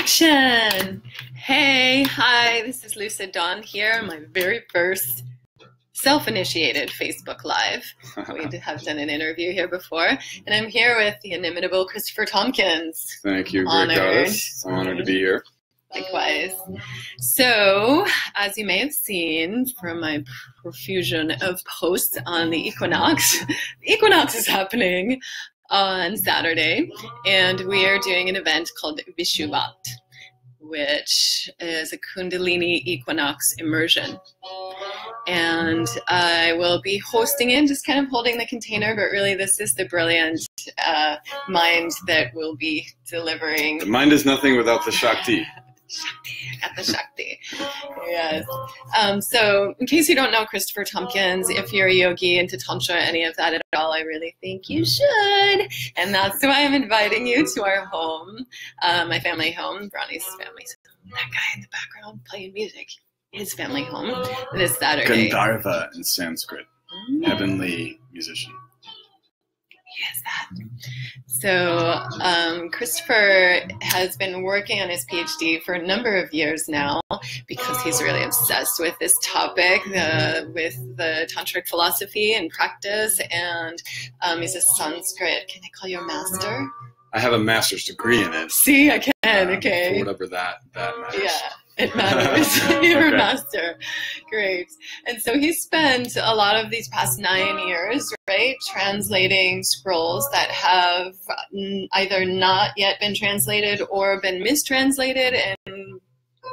Action! Hey, hi, this is Lucid Dawn here, my very first self-initiated Facebook Live. We have done an interview here before, and I'm here with the inimitable Christopher Tompkins. Thank you, great goddess. I'm honored to be here. Likewise. So, as you may have seen from my profusion of posts on the Equinox, the Equinox is happening on Saturday, and we are doing an event called Vishuvat, which is a Kundalini Equinox Immersion. And I will be hosting it, just kind of holding the container, but really this is the brilliant mind that will be delivering. The mind is nothing without the Shakti. Shakti, I got the Shakti. Yes. So in case you don't know Christopher Tompkins, if you're a yogi into Tantra, any of that at all, I really think you should. And that's why I'm inviting you to our home, my family home, Brownie's family. That guy in the background playing music, his family home, this Saturday. Gandharva in Sanskrit, heavenly musician. Yes, that. So Christopher has been working on his PhD for a number of years now because he's really obsessed with this topic, with the tantric philosophy and practice, and he's a Sanskrit. Can I call you a master? I have a master's degree in it. See, I can, okay. For whatever that matters. Yeah. It matters. You're a master. Great. And so he spent a lot of these past 9 years, right, translating scrolls that have either not yet been translated or been mistranslated. And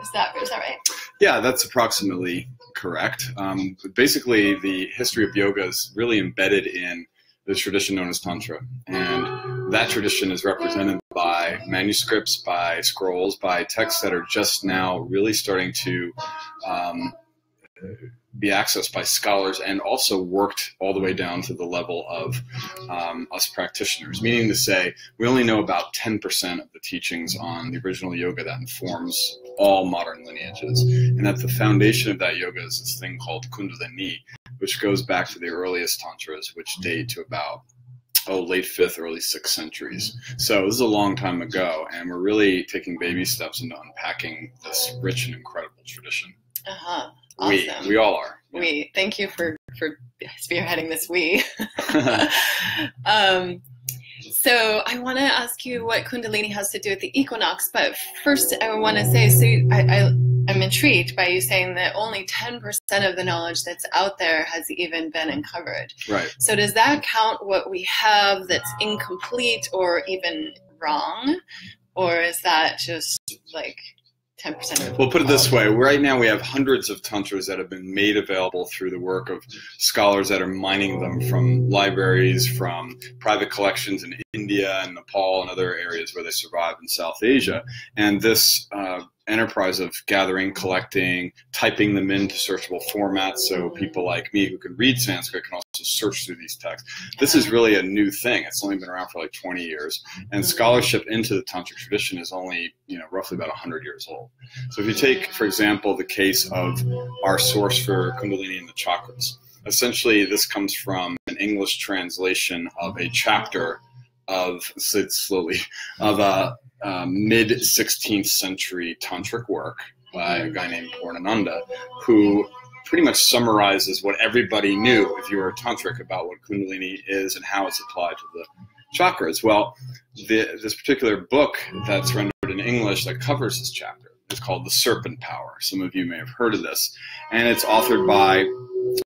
is that right? Yeah, that's approximately correct. Basically, the history of yoga is really embedded in the tradition known as Tantra. And that tradition is represented by manuscripts, by scrolls, by texts that are just now really starting to be accessed by scholars and also worked all the way down to the level of us practitioners, meaning to say we only know about 10% of the teachings on the original yoga that informs all modern lineages, and that the foundation of that yoga is this thing called Kundalini, which goes back to the earliest tantras, which date to about late 5th, early 6th centuries. So this is a long time ago, and we're really taking baby steps into unpacking this rich and incredible tradition. Awesome. We all are. Yeah. We. Thank you for spearheading this we. So I want to ask you what Kundalini has to do with the equinox, but first I want to say, so I'm intrigued by you saying that only 10% of the knowledge that's out there has even been uncovered. Right. So does that count what we have that's incomplete or even wrong? Or is that just like 10% of Well, put it this way. Right now we have hundreds of tantras that have been made available through the work of scholars that are mining them from libraries, from private collections in India and Nepal and other areas where they survive in South Asia. And this enterprise of gathering, collecting, typing them into searchable formats so people like me who can read Sanskrit can also search through these texts. This is really a new thing. It's only been around for like 20 years. And scholarship into the tantric tradition is only, roughly about 100 years old. So if you take, for example, the case of our source for Kundalini and the chakras, essentially this comes from an English translation of a chapter of, say it slowly, of a mid-16th century tantric work by a guy named Purnananda, who pretty much summarizes what everybody knew if you were a tantric about what Kundalini is and how it's applied to the chakras. Well, this particular book that's rendered in English that covers this chapter is called The Serpent Power. Some of you may have heard of this. And it's authored by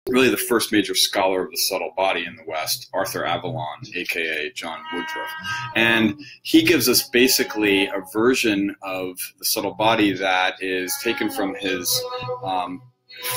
really the first major scholar of the subtle body in the West, Arthur Avalon, aka John Woodruff. And he gives us basically a version of the subtle body that is taken from his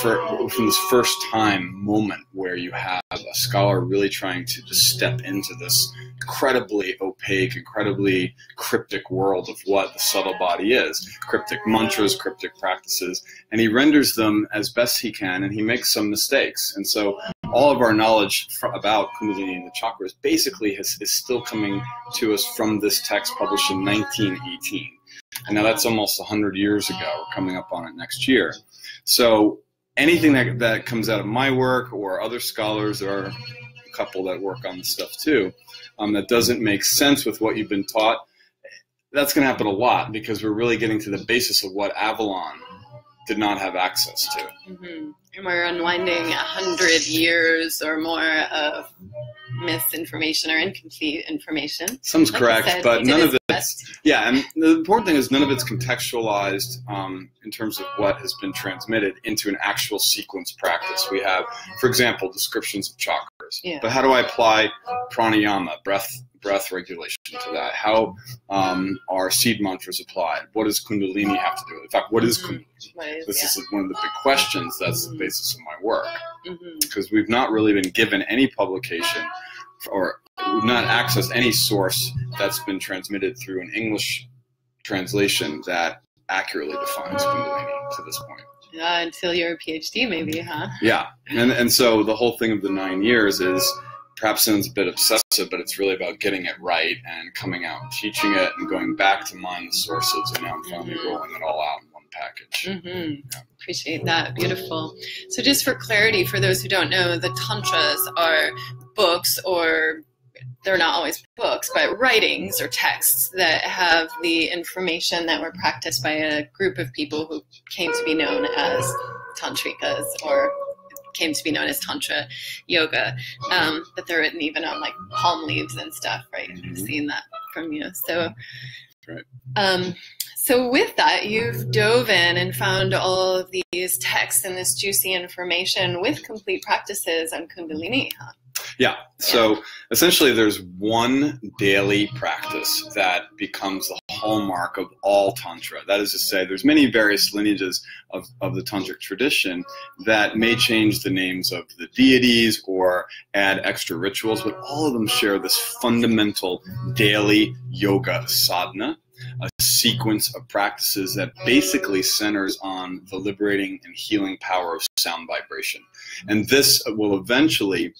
from this first time moment where you have a scholar really trying to just step into this incredibly opaque, incredibly cryptic world of what the subtle body is. Cryptic mantras, cryptic practices, and he renders them as best he can, and he makes some mistakes. And so all of our knowledge about Kundalini and the chakras basically is still coming to us from this text published in 1918. And now that's almost 100 years ago. We're coming up on it next year. So anything that comes out of my work or other scholars, there are a couple that work on this stuff too, that doesn't make sense with what you've been taught, that's going to happen a lot because we're really getting to the basis of what Avalon did not have access to. Mm-hmm. And we're unwinding 100 years or more of misinformation or incomplete information. Some's correct, but none of best. Yeah, and the important thing is none of it's contextualized in terms of what has been transmitted into an actual sequence practice. We have, for example, descriptions of chakras. Yeah. But how do I apply pranayama, breath regulation to that? How are seed mantras applied? What does Kundalini have to do with it? In fact, what is Kundalini? This is one of the big questions that's the basis of my work. Because we've not really been given any publication or we've not accessed any source that's been transmitted through an English translation that accurately defines Kundalini to this point. Until your PhD maybe, huh? Yeah, and so the whole thing of the 9 years is perhaps sounds a bit obsessive, but it's really about getting it right and coming out and teaching it and going back to mine the sources, and now I'm finally rolling it all out in one package. Yeah. Appreciate that. Beautiful. So just for clarity, for those who don't know, the Tantras are books, or they're not always books, but writings or texts that have the information that were practiced by a group of people who came to be known as Tantrikas, or came to be known as Tantra Yoga, but they're written even on like palm leaves and stuff, right? I've seen that from you. So, right. So with that, you've dove in and found all of these texts and this juicy information with complete practices on Kundalini, huh? Yeah. So essentially there's one daily practice that becomes the hallmark of all Tantra. That is to say, there's many various lineages of the Tantric tradition that may change the names of the deities or add extra rituals, but all of them share this fundamental daily yoga sadhana, a sequence of practices that basically centers on the liberating and healing power of sound vibration. And this will eventually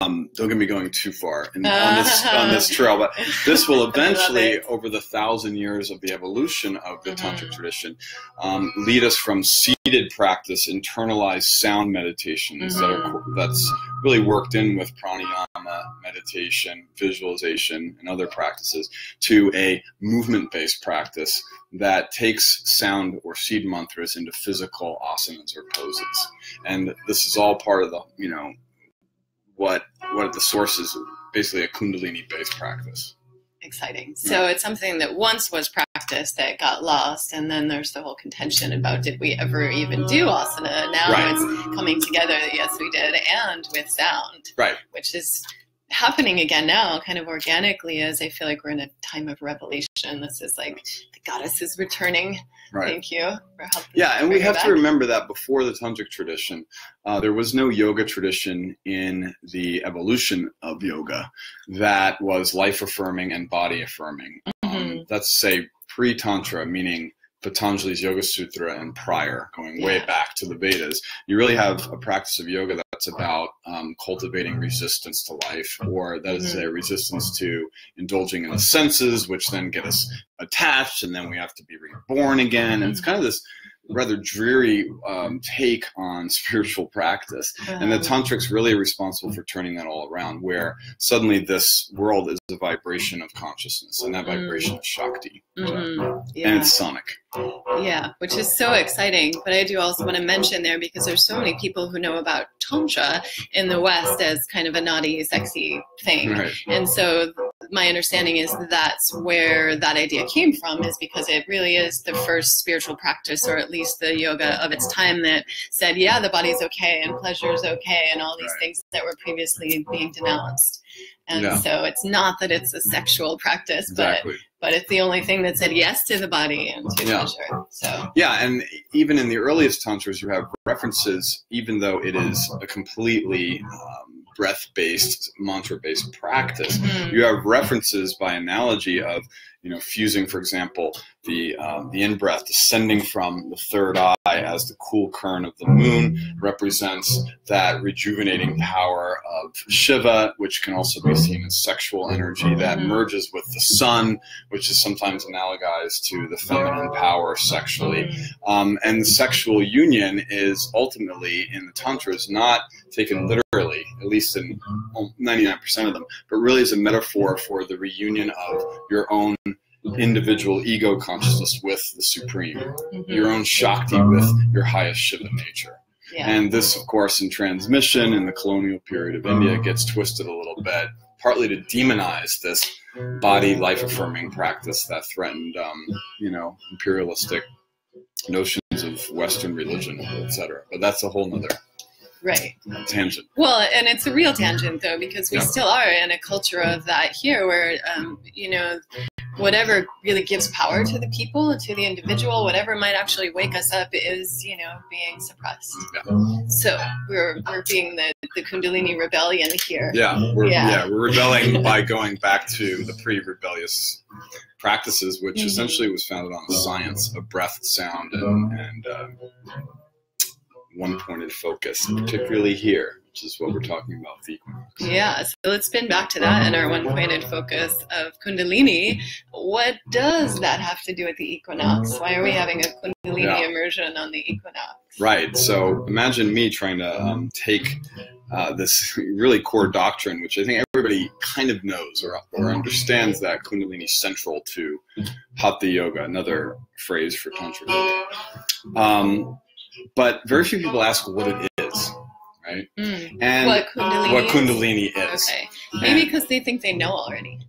don't get me going too far on this trail, but this will eventually, over the 1,000 years of the evolution of the Tantric tradition, lead us from seated practice, internalized sound meditations that's really worked in with pranayama, meditation, visualization, and other practices, to a movement-based practice that takes sound or seed mantras into physical asanas or poses. And this is all part of the, what at the source is basically a Kundalini-based practice. Exciting. So it's something that once was practiced that got lost, and then there's the whole contention about did we ever even do asana? Now it's coming together that yes, we did, and with sound, which is happening again now kind of organically, as I feel like we're in a time of revelation. This is like the goddess is returning. Thank you for helping. Yeah, and we have to remember that before the Tantric tradition, there was no yoga tradition in the evolution of yoga that was life-affirming and body-affirming. That's, say, pre-Tantra, meaning Patanjali's Yoga Sutra and prior, going way back to the Vedas. You really have a practice of yoga that's about cultivating resistance to life, or that is a resistance to indulging in the senses, which then get us attached, and then we have to be reborn again. And it's kind of this rather dreary take on spiritual practice. And the Tantric's really responsible for turning that all around, where suddenly this world is a vibration of consciousness, and that vibration is Shakti. And it's sonic. Yeah, which is so exciting. But I do also want to mention there, because there's so many people who know about Tantra in the West as kind of a naughty, sexy thing. And so my understanding is that's where that idea came from, is because it really is the first spiritual practice, or at least the yoga of its time, that said, yeah, the body's okay and pleasure is okay and all these things that were previously being denounced. And so it's not that it's a sexual practice, but it's the only thing that said yes to the body and to pleasure. So and even in the earliest tantras, you have references, even though it is a completely breath-based, mantra-based practice. You have references by analogy of, fusing, for example, the in-breath descending from the third eye as the cool current of the moon represents that rejuvenating power of Shiva, which can also be seen as sexual energy that merges with the sun, which is sometimes analogized to the feminine power sexually. And sexual union is ultimately, in the tantras, not taken literally, at least in 99% of them, but really is a metaphor for the reunion of your own individual ego consciousness with the Supreme, your own Shakti with your highest Shiva nature. Yeah. And this, of course, in transmission in the colonial period of India gets twisted a little bit, partly to demonize this body life-affirming practice that threatened, imperialistic notions of Western religion, etc. But that's a whole nother tangent. Well, and it's a real tangent, though, because we still are in a culture of that here where, whatever really gives power to the people and to the individual, whatever might actually wake us up is, being suppressed. Yeah. So we're being the Kundalini rebellion here. We're rebelling by going back to the pre-rebellious practices, which essentially was founded on the science of breath, sound, and one-pointed focus, particularly here, which is what we're talking about with Equinox. Yeah, so let's spin back to that and our one-pointed focus of Kundalini. What does that have to do with the Equinox? Why are we having a Kundalini immersion on the Equinox? Right, so imagine me trying to take this really core doctrine, which I think everybody kind of knows or understands, that Kundalini is central to Hatha Yoga, another phrase for Tantra Yoga. But very few people ask what it is, right? And what Kundalini is. Okay. Maybe because they think they know already.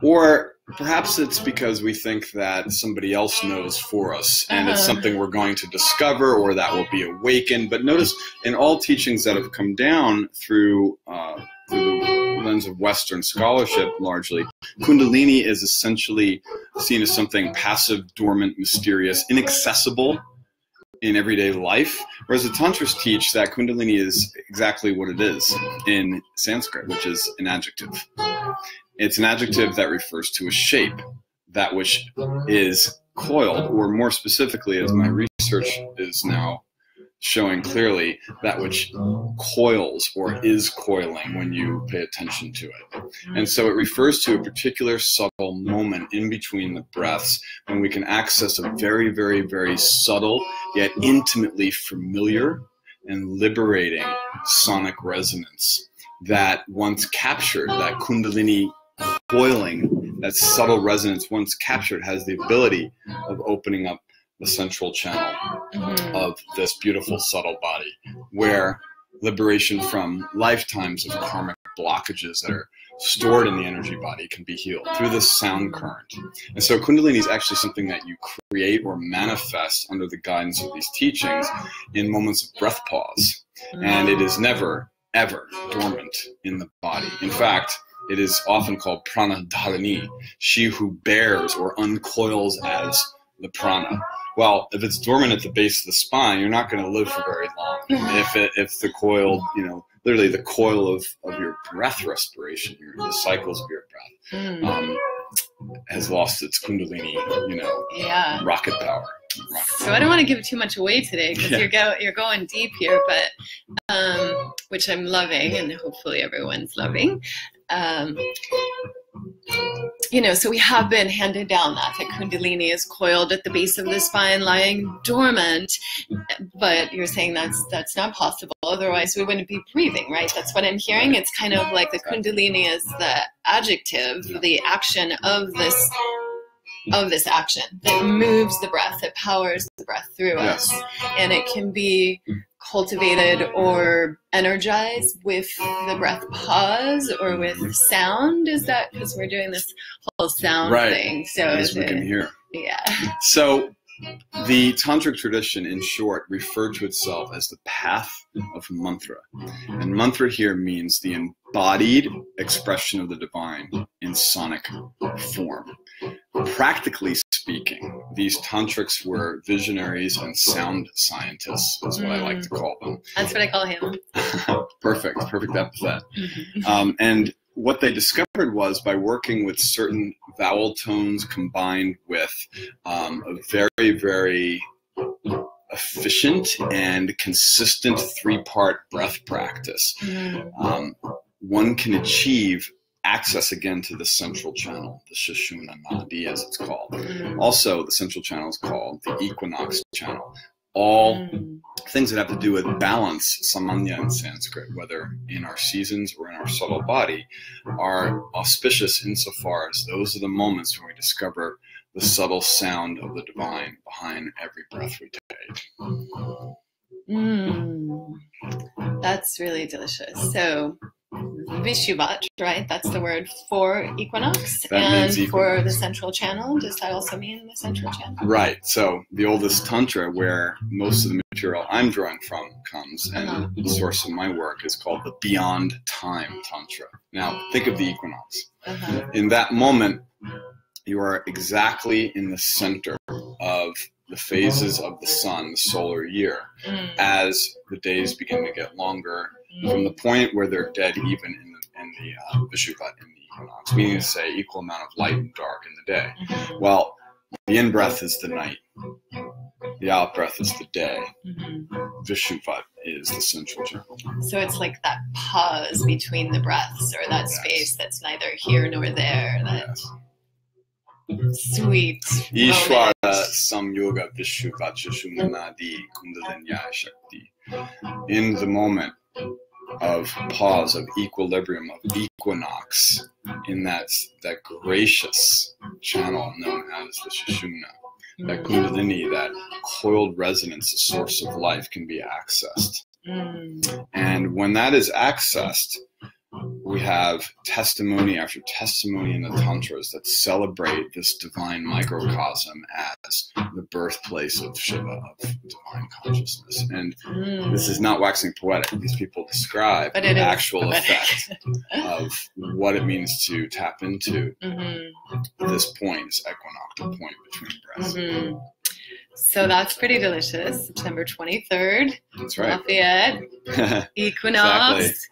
Or perhaps it's because we think that somebody else knows for us, and it's something we're going to discover or that will be awakened. But notice in all teachings that have come down through the lens of Western scholarship largely, Kundalini is essentially seen as something passive, dormant, mysterious, inaccessible in everyday life, whereas the Tantras teach that Kundalini is exactly what it is in Sanskrit, which is an adjective. It's an adjective that refers to a shape, that which is coiled, or more specifically, as my research is now showing clearly, that which coils or is coiling when you pay attention to it. And so it refers to a particular subtle moment in between the breaths when we can access a very, very, very subtle yet intimately familiar and liberating sonic resonance that once captured, that Kundalini coiling, that subtle resonance once captured, has the ability of opening up the central channel of this beautiful subtle body, where liberation from lifetimes of karmic blockages that are stored in the energy body can be healed through this sound current. And so Kundalini is actually something that you create or manifest under the guidance of these teachings in moments of breath pause. And it is never, ever dormant in the body. In fact, it is often called prana dharani, she who bears or uncoils as the prana. Well, if it's dormant at the base of the spine, you're not going to live for very long. If the coiled, literally the coil of your breath respiration, the cycles of your breath, has lost its Kundalini, rocket power. So I don't want to give too much away today because you're going deep here, but which I'm loving, and hopefully everyone's loving. So we have been handed down that Kundalini is coiled at the base of the spine, lying dormant. But you're saying that's not possible. Otherwise, we wouldn't be breathing, right? That's what I'm hearing. It's kind of like the Kundalini is the adjective, the action of this action that moves the breath, that powers the breath through us, and it can be cultivated or energized with the breath pause or with sound. Is that because we're doing this whole sound thing? So as we can hear. Yeah. So the tantric tradition, in short, referred to itself as the path of mantra. And mantra here means the embodied expression of the divine in sonic form. Practically speaking, these tantrics were visionaries and sound scientists, is what I like to call them. That's what I call him. Perfect epithet. And what they discovered was, by working with certain vowel tones combined with a very, very efficient and consistent three-part breath practice, one can achieve access again to the central channel, the Sushumna Nadi as it's called. Also, the central channel is called the Equinox channel. All things that have to do with balance, samanya in Sanskrit, whether in our seasons or in our subtle body, are auspicious insofar as those are the moments when we discover the subtle sound of the divine behind every breath we take. That's really delicious. So Vishuvat, right? That's the word for equinox. And for the central channel, does that also mean the central channel? Right. So the oldest Tantra, where most of the material I'm drawing from comes, and the source of my work is called the Beyond Time Tantra. Now, think of the equinox. In that moment, you are exactly in the center of the phases of the sun, the solar year, as the days begin to get longer, from the point where they're dead even in the Vishuvat, in the equinox, meaning to say equal amount of light and dark in the day. Well, the in-breath is the night. The out-breath is the day. Vishuvat is the central channel. So it's like that pause between the breaths, or that space that's neither here nor there. That sweet Ishvara Samyoga Vishuvat Shishunanadi Kundalinya Shakti. In the moment of pause, of equilibrium, of equinox, in that gracious channel known as the Shishuna, that Kundalini, that coiled resonance, the source of life, can be accessed. And when that is accessed, we have testimony after testimony in the Tantras that celebrate this divine microcosm as the birthplace of Shiva, of divine consciousness. And this is not waxing poetic. These people describe the actual effect of what it means to tap into this point, this equinoctial point between breaths. So that's pretty delicious. September 23rd. That's right. Lafayette. Equinox. Exactly.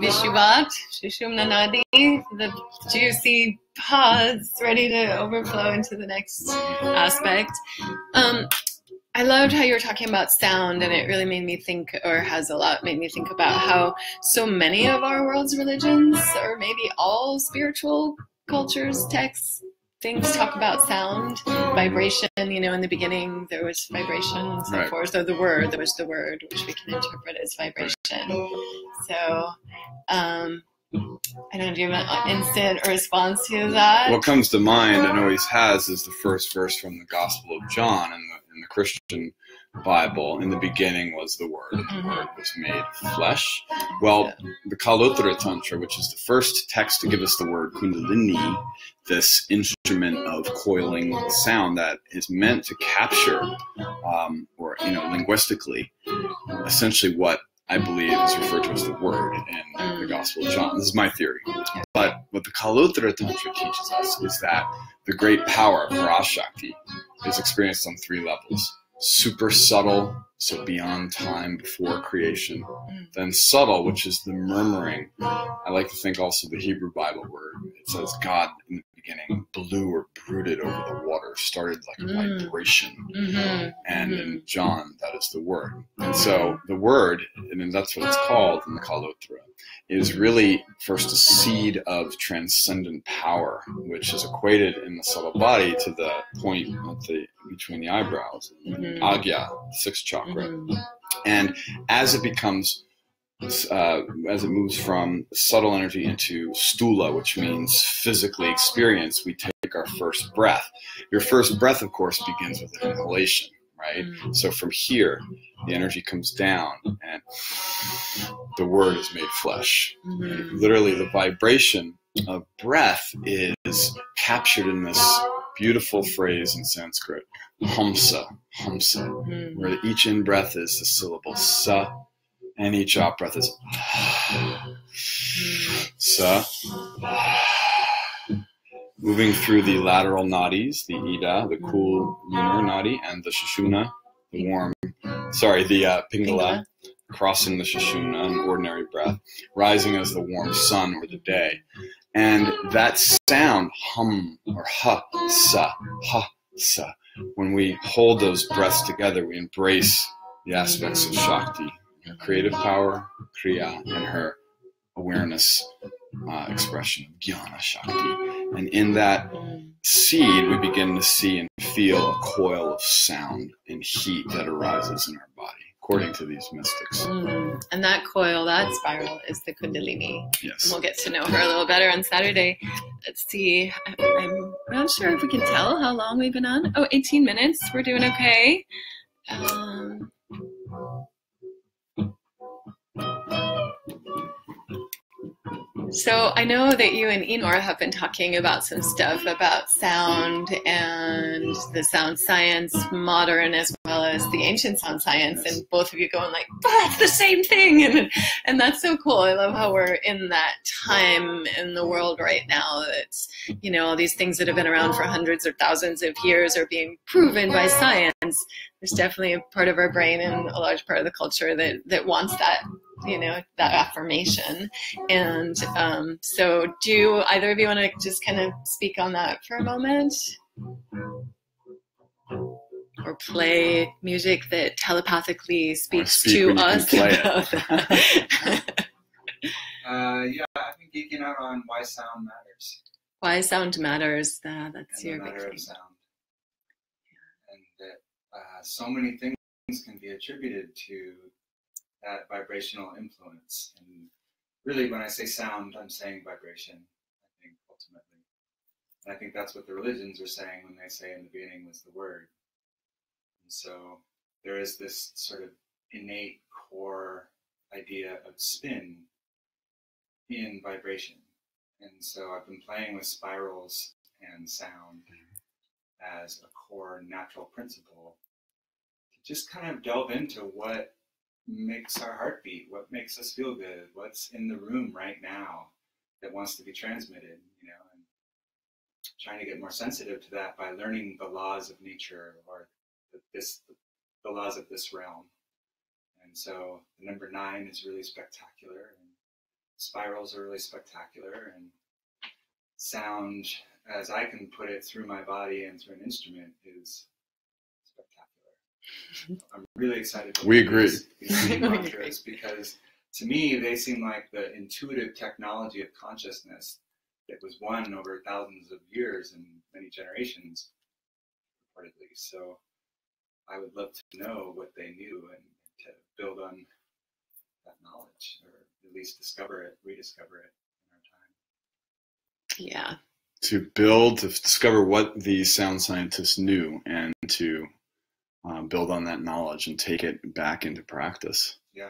Vishuvat, Sushumna Nadi, the juicy pause ready to overflow into the next aspect. I loved how you were talking about sound, and it really made me think, or has a lot made me think about how so many of our world's religions, or maybe all spiritual cultures, texts, things talk about sound, vibration. You know, in the beginning there was vibration and so forth. So there was the word, which we can interpret as vibration. So, I don't know, do you have an instant response to that? What comes to mind, and always has, is the first verse from the Gospel of John in the Christian Bible. In the beginning was the Word, and the Word was made flesh. Well, the Kalottara Tantra, which is the first text to give us the word Kundalini, this instrument of coiling sound that is meant to capture, or linguistically, essentially what I believe is referred to as the Word in the Gospel of John. This is my theory. But what the Kalottara Tantra teaches us is that the great power of Parashakti is experienced on 3 levels. Super subtle, so beyond time, before creation. Then subtle, which is the murmuring. I like to think also the Hebrew Bible word. It says God in the beginning blew or brooded over the water, started like a vibration. And in John, that is the Word. And so the Word, and that's what it's called in the Kalottara, is really first a seed of transcendent power, which is equated in the subtle body to the point between the eyebrows, Agya, 6th chakra. And as it becomes, as it moves from subtle energy into stula, which means physically experienced, we take our first breath. Your first breath, of course, begins with an inhalation, right? So from here, the energy comes down and the Word is made flesh. Literally, the vibration of breath is captured in this beautiful phrase in Sanskrit, hamsa, where each in-breath is the syllable sa, and each out-breath is sa. Moving through the lateral nadis, the Ida, the cool lunar nadi, and the Sushumna, the warm, the Pingala, crossing the Sushumna, an ordinary breath, rising as the warm sun or the day. And that sound, hum or ha, sa, when we hold those breaths together, we embrace the aspects of Shakti, her creative power, Kriya, and her awareness expression of Jnana Shakti. And in that seed, we begin to see and feel a coil of sound and heat that arises in our body, according to these mystics. And that coil, that spiral, is the Kundalini. Yes. And we'll get to know her a little better on Saturday. Let's see. I'm not sure if we can tell how long we've been on. Oh, 18 minutes. We're doing okay. So I know that you and Enor have been talking about some stuff about sound and the sound science, modern as well as the ancient sound science, and both of you going like, that's the same thing, and that's so cool. I love how we're in that time in the world right now. That's, you know, all these things that have been around for hundreds or thousands of years are being proven by science. There's definitely a part of our brain and a large part of the culture that wants that, you know, that affirmation. And so do either of you want to just kind of speak on that for a moment? Or play music that telepathically speaks to us about that? Yeah, I've been geeking out on why sound matters. Why sound matters. That's your big thing. Sound. And that so many things can be attributed to that vibrational influence. And really, when I say sound, I'm saying vibration, I think, ultimately. And I think that's what the religions are saying when they say in the beginning was the word. And so there is this sort of innate core idea of spin in vibration. And so I've been playing with spirals and sound as a core natural principle to just kind of delve into what makes our heart beat, what makes us feel good, what's in the room right now that wants to be transmitted, you know, and trying to get more sensitive to that by learning the laws of nature or the laws of this realm. And so the number 9 is really spectacular, and spirals are really spectacular, and sound, as I can put it through my body and through an instrument, is spectacular. I'm really excited to We agree. these mantras, because to me they seem like the intuitive technology of consciousness that was won over thousands of years and many generations, reportedly. So I would love to know what they knew and to build on that knowledge, or at least discover it, rediscover it in our time. Yeah. To discover what these sound scientists knew, and to build on that knowledge and take it back into practice. Yeah.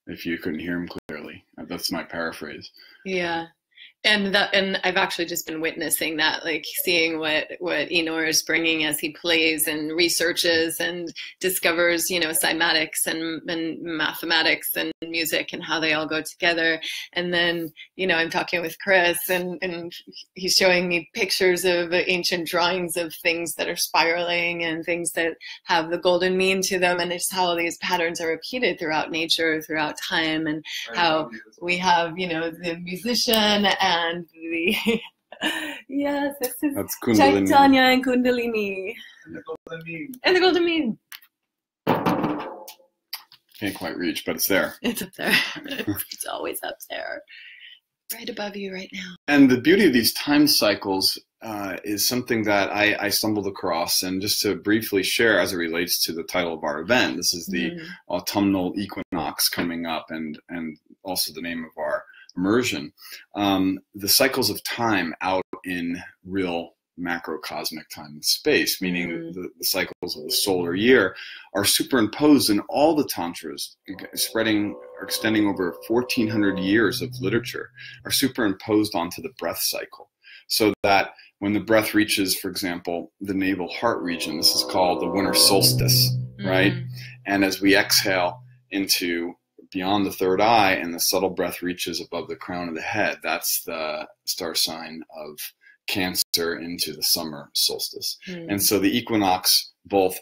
If you couldn't hear him clearly, that's my paraphrase. Yeah. And I've actually just been witnessing that, like seeing what Enor is bringing as he plays and researches and discovers, you know, cymatics and mathematics and music and how they all go together. And then, you know, I'm talking with Chris and he's showing me pictures of ancient drawings of things that are spiraling and things that have the golden mean to them, and it's how these patterns are repeated throughout nature, throughout time, and how we have, you know, the musician and the yes, this is Kundalini. Chaitanya and Kundalini. And the golden mean. And the golden mean. Can't quite reach, but it's there. It's up there. It's always up there. Right above you right now. And the beauty of these time cycles is something that I stumbled across, and just to briefly share as it relates to the title of our event, this is the autumnal equinox coming up, and also the name of our immersion. The cycles of time out in real macrocosmic time and space, meaning the cycles of the solar year, are superimposed in all the tantras, spreading or extending over 1,400 years of literature, are superimposed onto the breath cycle. So that when the breath reaches, for example, the navel heart region, this is called the winter solstice, right? And as we exhale into beyond the third eye and the subtle breath reaches above the crown of the head, that's the star sign of Cancer into the summer solstice. And so the equinox, both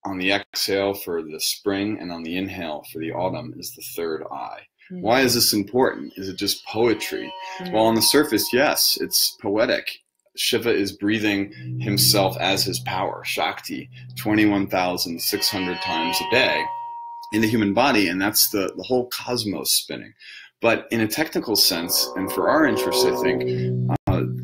on the exhale for the spring and on the inhale for the autumn, is the third eye. Why is this important? Is it just poetry? Well, on the surface, yes, it's poetic. Shiva is breathing himself as his power, Shakti, 21,600 times a day in the human body, and that's the whole cosmos spinning. But in a technical sense, and for our interest, I think,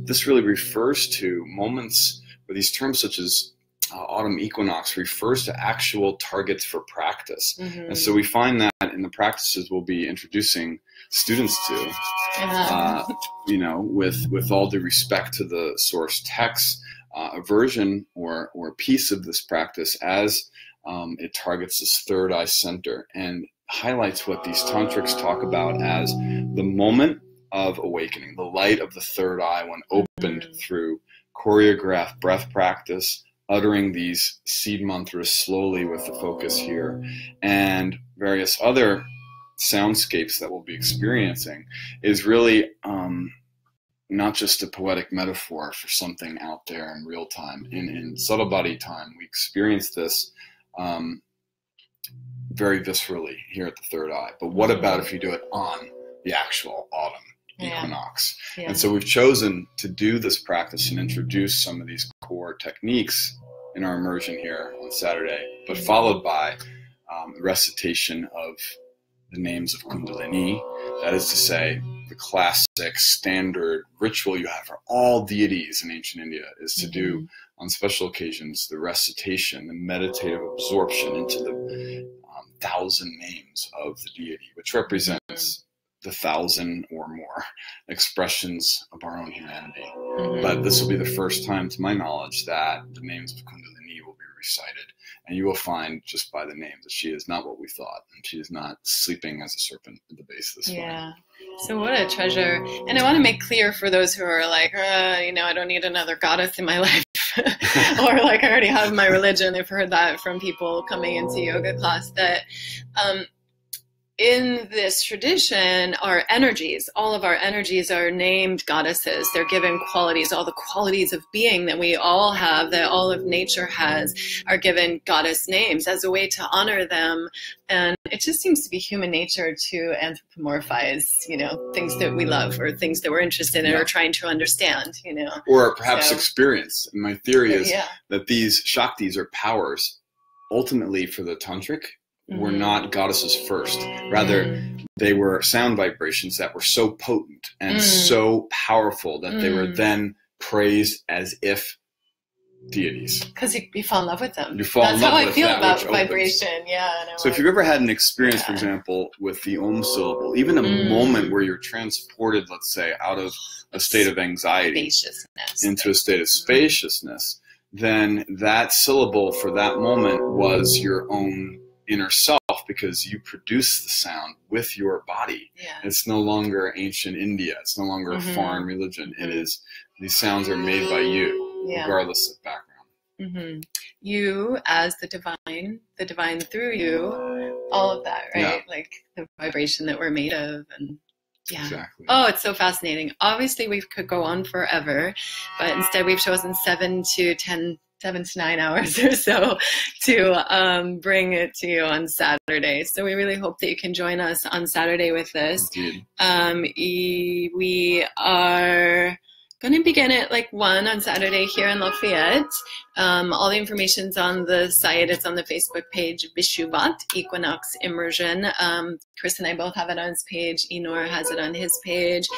this really refers to moments where these terms such as autumn equinox refers to actual targets for practice. And so we find that in the practices we'll be introducing students to, you know, with all due respect to the source text, a version or a piece of this practice as it targets this third eye center and highlights what these tantrics talk about as the moment of awakening, the light of the third eye when opened through choreographed breath practice, uttering these seed mantras slowly with the focus here, and various other soundscapes that we'll be experiencing, is really not just a poetic metaphor for something out there in real time. In subtle body time, we experience this very viscerally here at the third eye. But what about if you do it on the actual autumn equinox? And so we've chosen to do this practice and introduce some of these core techniques in our immersion here on Saturday, but followed by recitation of the names of Kundalini. That is to say, the classic standard ritual you have for all deities in ancient India is to do on special occasions the recitation, the meditative absorption into the 1,000 names of the deity, which represents the 1,000 or more expressions of our own humanity. But this will be the first time, to my knowledge, that the names of Kundalini will be recited. And you will find just by the name that she is not what we thought, and she is not sleeping as a serpent at the base of this spine. So what a treasure. And I want to make clear for those who are like, you know, I don't need another goddess in my life. Or like, I already have my religion. I've heard that from people coming into yoga class, that in this tradition, our energies, all of our energies are named goddesses. They're given qualities, all the qualities of being that we all have, that all of nature has, are given goddess names as a way to honor them. And it just seems to be human nature to anthropomorphize, you know, things that we love or things that we're interested in or trying to understand, you know. Or perhaps experience. And my theory is that these Shaktis are powers ultimately for the tantric were not goddesses first. Rather, they were sound vibrations that were so potent and so powerful that they were then praised as if deities. Because you fall in love with them. You fall in love with That's how I feel that about which vibration. So if you've ever had an experience, for example, with the Om syllable, even a moment where you're transported, let's say, out of a state of anxiety into a state of spaciousness, then that syllable for that moment was your own inner self, because you produce the sound with your body. It's no longer ancient India. It's no longer a foreign religion. It is, these sounds are made by you, regardless of background. You as the divine through you, all of that, right? Like the vibration that we're made of. And exactly. Oh, it's so fascinating. Obviously, we could go on forever, but instead we've chosen 7 to 9 hours or so to bring it to you on Saturday. So we really hope that you can join us on Saturday with this. We are going to begin at like 1 on Saturday here in Lafayette. All the information's on the site. It's on the Facebook page, Vishuvat, Equinox Immersion. Chris and I both have it on his page. Enor has it on his page.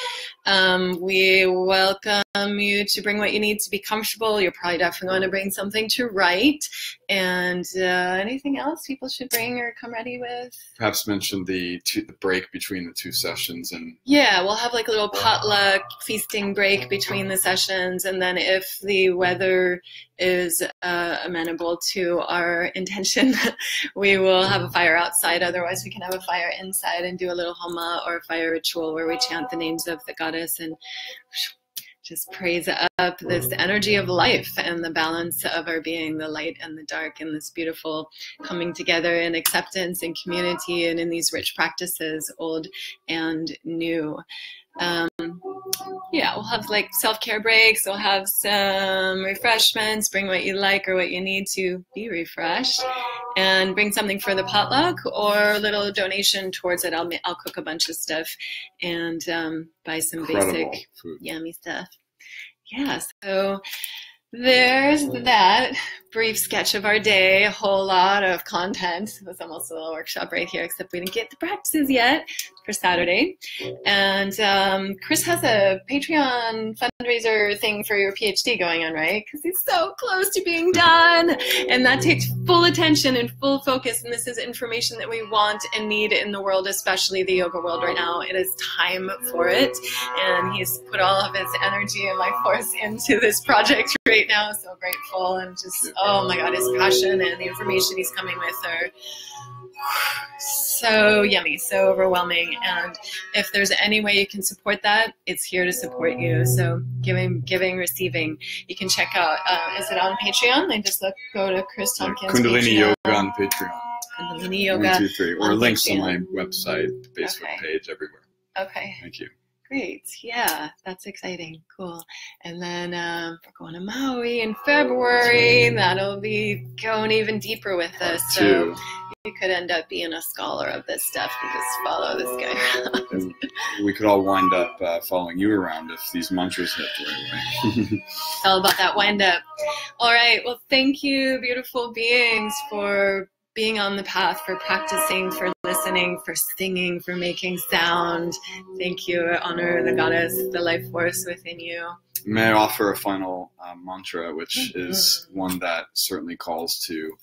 We welcome you to bring what you need to be comfortable. You're probably definitely going to bring something to write. And anything else people should bring or come ready with? Perhaps mention the break between the 2 sessions. And we'll have like a little potluck feasting break between the sessions. And then if the weather is amenable to our intention, we will have a fire outside. Otherwise, we can have a fire inside and do a little homa or a fire ritual where we chant the names of the goddess and just praise up this energy of life and the balance of our being, the light and the dark, and this beautiful coming together in acceptance and community and in these rich practices, old and new. We'll have like self-care breaks. We'll have some refreshments. Bring what you like or what you need to be refreshed, and bring something for the potluck or a little donation towards it. I'll cook a bunch of stuff and buy some basic food. Yummy stuff. So there's that. brief sketch of our day, a whole lot of content. It was almost a little workshop right here, except we didn't get the practices yet for Saturday. And Chris has a Patreon fundraiser thing for your PhD going on, right? Because he's so close to being done. And that takes full attention and full focus. And this is information that we want and need in the world, especially the yoga world right now. It is time for it. And he's put all of his energy and life force into this project right now. So grateful, and just, oh my God, his passion and the information he's coming with are so yummy, so overwhelming. And if there's any way you can support that, it's here to support you. So giving, receiving. You can check out, is it on Patreon? I just go to Chris Tompkins. Kundalini Yoga on Patreon. Kundalini Yoga. 1, 2, 3. Or links Patreon. on my website, Facebook page, everywhere. Okay. Thank you. Great. Yeah, that's exciting. Cool. And then we're going to Maui in February. That'll be going even deeper with this. So you could end up being a scholar of this stuff. You just follow this guy around. And we could all wind up following you around if these mantras hit the right way. It's all about that wind up. All right. Well, thank you, beautiful beings, for being on the path, for practicing, for listening, for singing, for making sound. Thank you. Honor the goddess, the life force within you. May I offer a final mantra, which is one that certainly calls to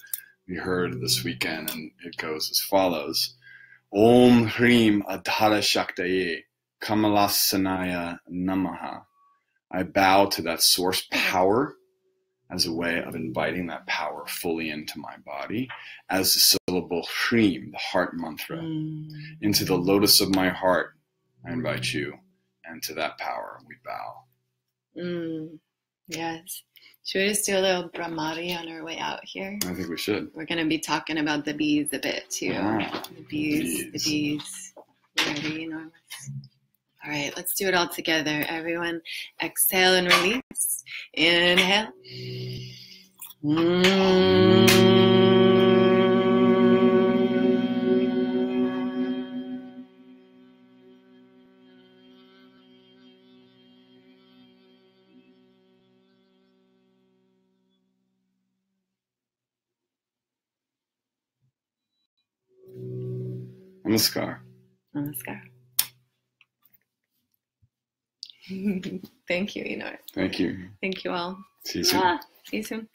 be heard this weekend, and it goes as follows. Om Hrim Adhara Shaktaye Kamalasanaya Namaha. I bow to that source power as a way of inviting that power fully into my body, as the syllable Hrim, the heart mantra, into the lotus of my heart. I invite you, and to that power we bow. Yes. Should we just do a little Brahmari on our way out here? I think we should. We're going to be talking about the bees a bit too. The bees. Very enormous. All right, let's do it all together. Everyone, exhale and release. Inhale. Namaskar. Namaskar. Thank you, Equinox. Thank you. Thank you all. See you soon. See you soon.